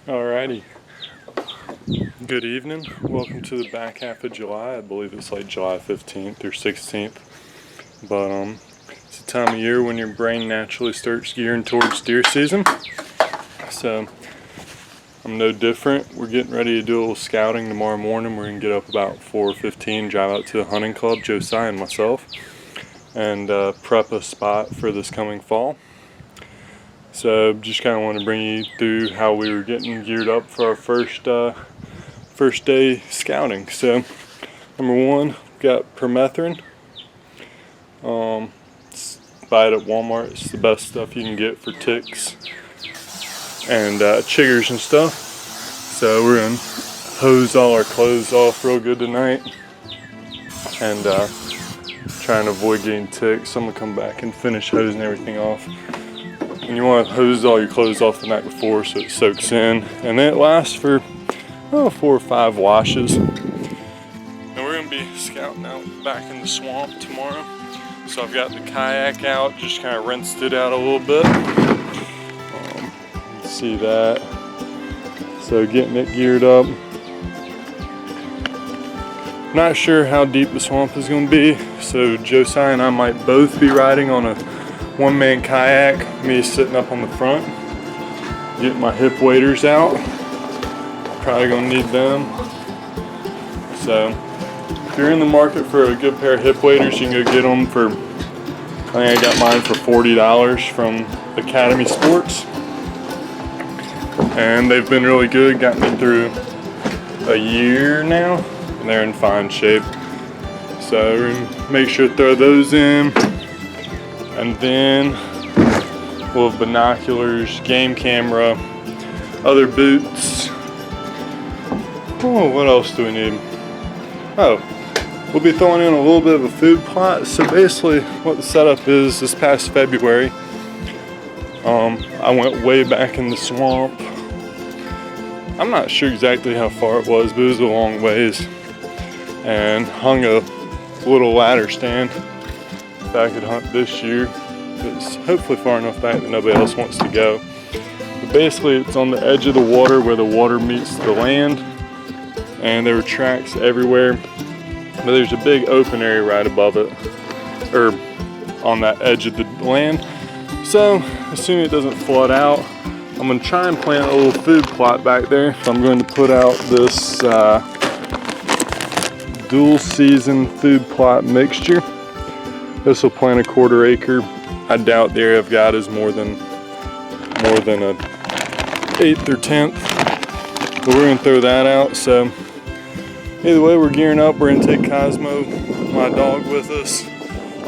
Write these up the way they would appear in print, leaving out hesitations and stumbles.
Alrighty. Good evening. Welcome to the back half of July. I believe it's like July 15th or 16th. But it's a time of year when your brain naturally starts gearing towards deer season. So I'm no different. We're getting ready to do a little scouting tomorrow morning. We're going to get up about 4:15, drive out to the hunting club, Josiah and myself, and prep a spot for this coming fall. So just kind of want to bring you through how we were getting geared up for our first day scouting. So number one, got permethrin. Buy it at Walmart. It's the best stuff you can get for ticks and chiggers and stuff. So we're gonna hose all our clothes off real good tonight and try and avoid getting ticks. So I'm gonna come back and finish hosing everything off. And you want to hose all your clothes off the night before so it soaks in, and then it lasts for 4 or 5 washes. And we're going to be scouting out back in the swamp tomorrow. So I've got the kayak out, just kind of rinsed it out a little bit. See that. So getting it geared up. Not sure how deep the swamp is going to be, so Josiah and I might both be riding on a one-man kayak, me sitting up on the front, getting my hip waders out. Probably gonna need them. So if you're in the market for a good pair of hip waders, you can go get them for, I think I got mine for $40 from Academy Sports. And they've been really good, got me through a year now, and they're in fine shape. So we're gonna make sure to throw those in. And then we'll have binoculars, game camera, other boots. Oh, what else do we need? Oh, we'll be throwing in a little bit of a food plot. So basically what the setup is, this past February, I went way back in the swamp. I'm not sure exactly how far it was, but it was a long ways. And hung a little ladder stand. If I could hunt this year. It's hopefully far enough back that nobody else wants to go. But basically it's on the edge of the water where the water meets the land, and there were tracks everywhere, but there's a big open area right above it, or on that edge of the land. So assuming it doesn't flood out, I'm going to try and plant a little food plot back there. So I'm going to put out this dual season food plot mixture. This will plant a 1/4 acre. I doubt the area I've got is more than an 1/8 or 10th. But we're gonna throw that out. So either way, we're gearing up. We're gonna take Cosmo, my dog, with us.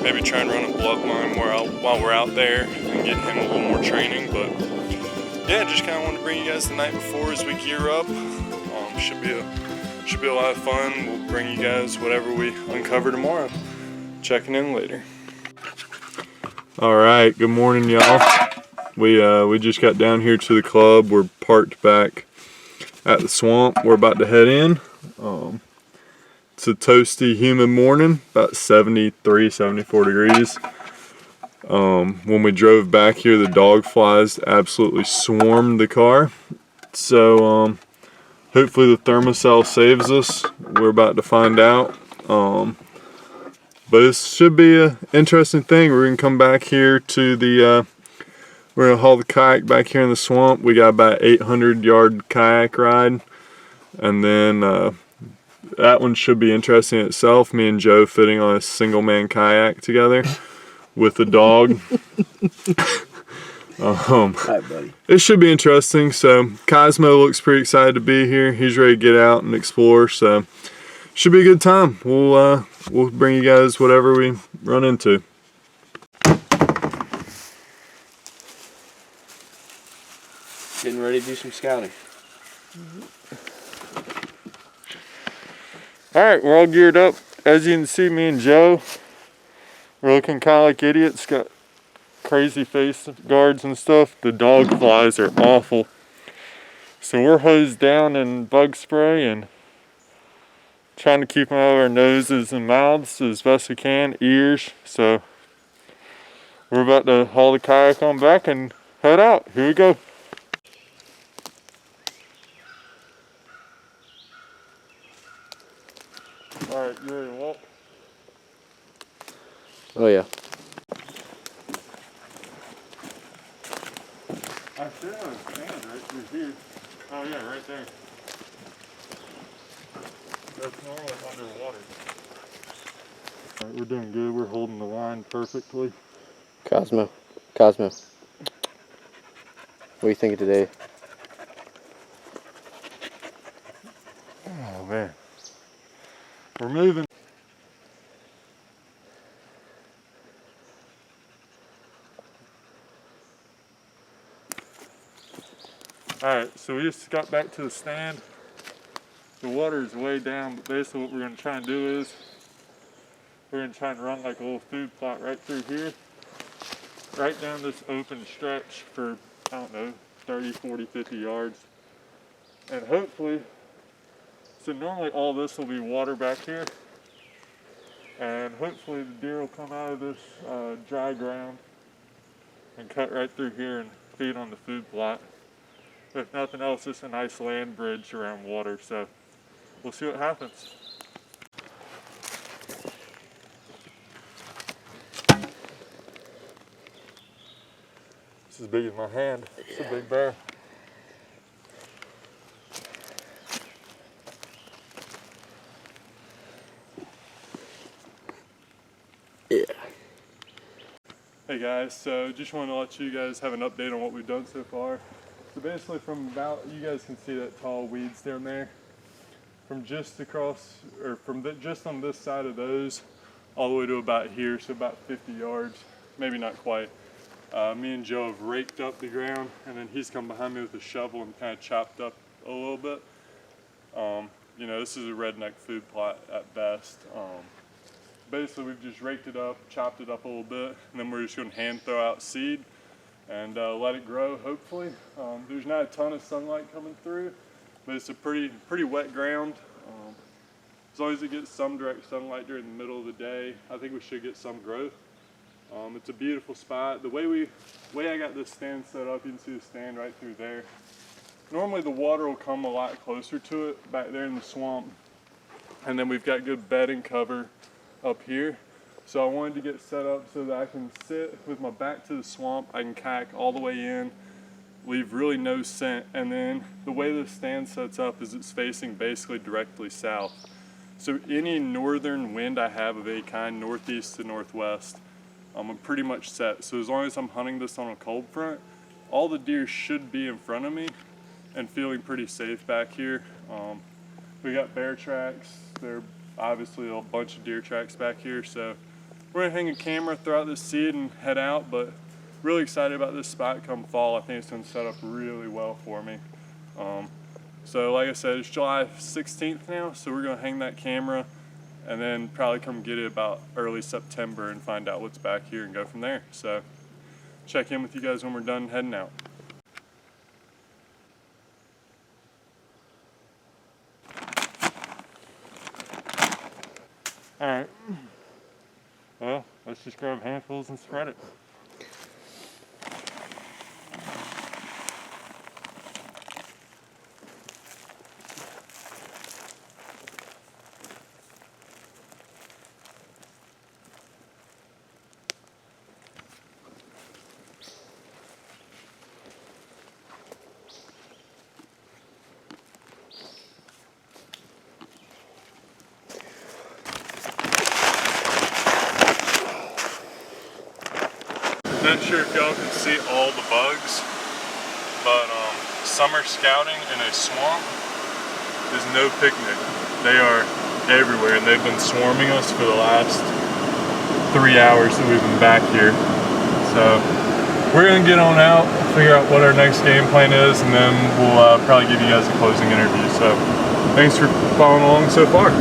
Maybe try and run a bloodline while we're out there and get him a little more training. But yeah, just kind of wanted to bring you guys the night before as we gear up. Should be a lot of fun. We'll bring you guys whatever we uncover tomorrow. Checking in later. All right, good morning, y'all. We just got down here to the club. We're parked back at the swamp. We're about to head in. It's a toasty, humid morning, about 73, 74 degrees. When we drove back here, the dog flies absolutely swarmed the car. So hopefully the thermocell saves us. We're about to find out. But this should be an interesting thing. We're going to come back here to the, we're going to haul the kayak back here in the swamp. We got about 800-yard kayak ride. And then that one should be interesting in itself. Me and Joe fitting on a single-man kayak together with the dog. Hi, buddy. It should be interesting. So Cosmo looks pretty excited to be here. He's ready to get out and explore. So should be a good time. We'll bring you guys whatever we run into. Getting ready to do some scouting. Alright, we're all geared up. As you can see, me and Joe, we're looking kind of like idiots. Got crazy face guards and stuff. The dog flies are awful. So we're hosed down in bug spray and trying to keep them out of our noses and mouths as best we can, ears. So we're about to haul the kayak on back and head out. Here we go. There's a stand right through here. Oh yeah, right there. That's normally underwater. Alright, we're doing good. We're holding the line perfectly. Cosmo. What do you think of today? Oh man. We're moving. Alright, so we just got back to the stand. The water is way down, but basically what we're going to try and do is we're going to try and run like a little food plot right through here, right down this open stretch for, I don't know, 30, 40, 50 yards. And hopefully, so normally all this will be water back here, and hopefully the deer will come out of this dry ground and cut right through here and feed on the food plot. If nothing else, it's a nice land bridge around water, so we'll see what happens. It's as big as my hand. It's a big bear. Yeah. Hey guys, so just wanted to let you guys have an update on what we've done so far. So basically from about, you guys can see that tall weeds down there. From just across, or from just on this side of those, all the way to about here, so about 50 yards, maybe not quite. Me and Joe have raked up the ground, and then he's come behind me with a shovel and kind of chopped up a little bit. You know, this is a redneck food plot at best. Basically we've just raked it up, chopped it up a little bit, and then we're just going to hand throw out seed and let it grow, hopefully. There's not a ton of sunlight coming through, but it's a pretty wet ground. As long as it gets some direct sunlight during the middle of the day, I think we should get some growth. It's a beautiful spot. The way I got this stand set up, you can see the stand right through there. Normally the water will come a lot closer to it back there in the swamp, and then we've got good bedding cover up here. So I wanted to get set up so that I can sit with my back to the swamp. I can kayak all the way in, leave really no scent, and then the way the stand sets up is it's facing basically directly south. So any northern wind I have of any kind, northeast to northwest, I'm pretty much set. So as long as I'm hunting this on a cold front, all the deer should be in front of me and feeling pretty safe back here. We got bear tracks. There are obviously a bunch of deer tracks back here. So we're gonna hang a camera, throw out this seed and head out, but really excited about this spot come fall. I think it's gonna set up really well for me. So like I said, it's July 16th now, so we're gonna hang that camera and then probably come get it about early September and find out what's back here and go from there. So check in with you guys when we're done heading out. All right, well, let's just grab handfuls and spread it. Not sure if y'all can see all the bugs, but summer scouting in a swamp is no picnic. They are everywhere, and they've been swarming us for the last 3 hours that we've been back here. So we're gonna get on out, figure out what our next game plan is, and then we'll probably give you guys a closing interview. So thanks for following along so far.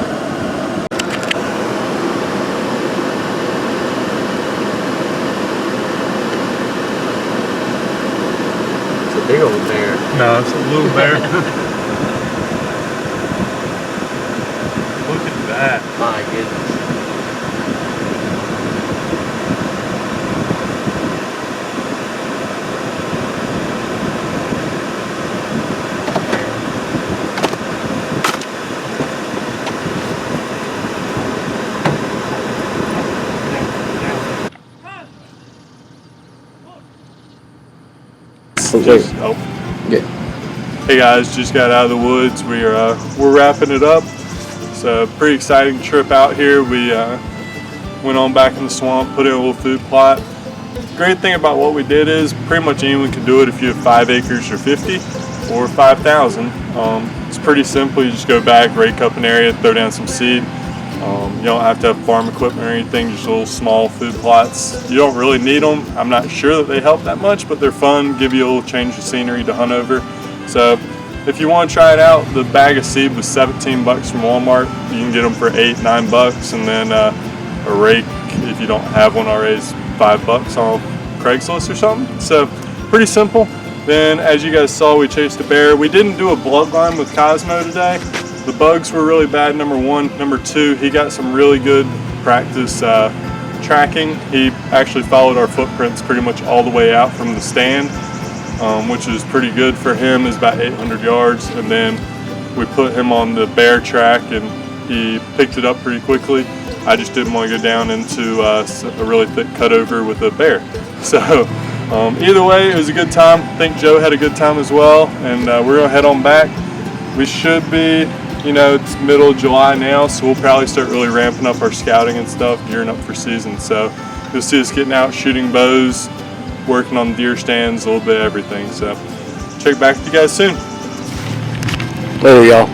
Big old bear. No, it's a little bear. Look at that. My goodness. Just open Good. Hey guys, just got out of the woods. We're wrapping it up. It's a pretty exciting trip out here. We went on back in the swamp, put in a little food plot. Great thing about what we did is pretty much anyone can do it if you have 5 acres or 50 or 5,000. It's pretty simple. You just go back, rake up an area, throw down some seed. You don't have to have farm equipment or anything, just little small food plots. You don't really need them. I'm not sure that they help that much, but they're fun, give you a little change of scenery to hunt over. So if you want to try it out, the bag of seed was $17 from Walmart. You can get them for $8-9, and then a rake, if you don't have one already, is $5 on Craigslist or something. So pretty simple. Then as you guys saw, we chased a bear. We didn't do a bloodline with Cosmo today. The bugs were really bad, number one. Number two, he got some really good practice tracking. He actually followed our footprints pretty much all the way out from the stand, which is pretty good for him, is about 800 yards. And then we put him on the bear track and he picked it up pretty quickly. I just didn't want to go down into a really thick cutover with a bear. So either way, it was a good time. I think Joe had a good time as well, and we're gonna head on back. We should be, it's middle of July now, so we'll probably start really ramping up our scouting and stuff, gearing up for season. So you'll see us getting out, shooting bows, working on deer stands, a little bit of everything. So check back with you guys soon. Later, y'all.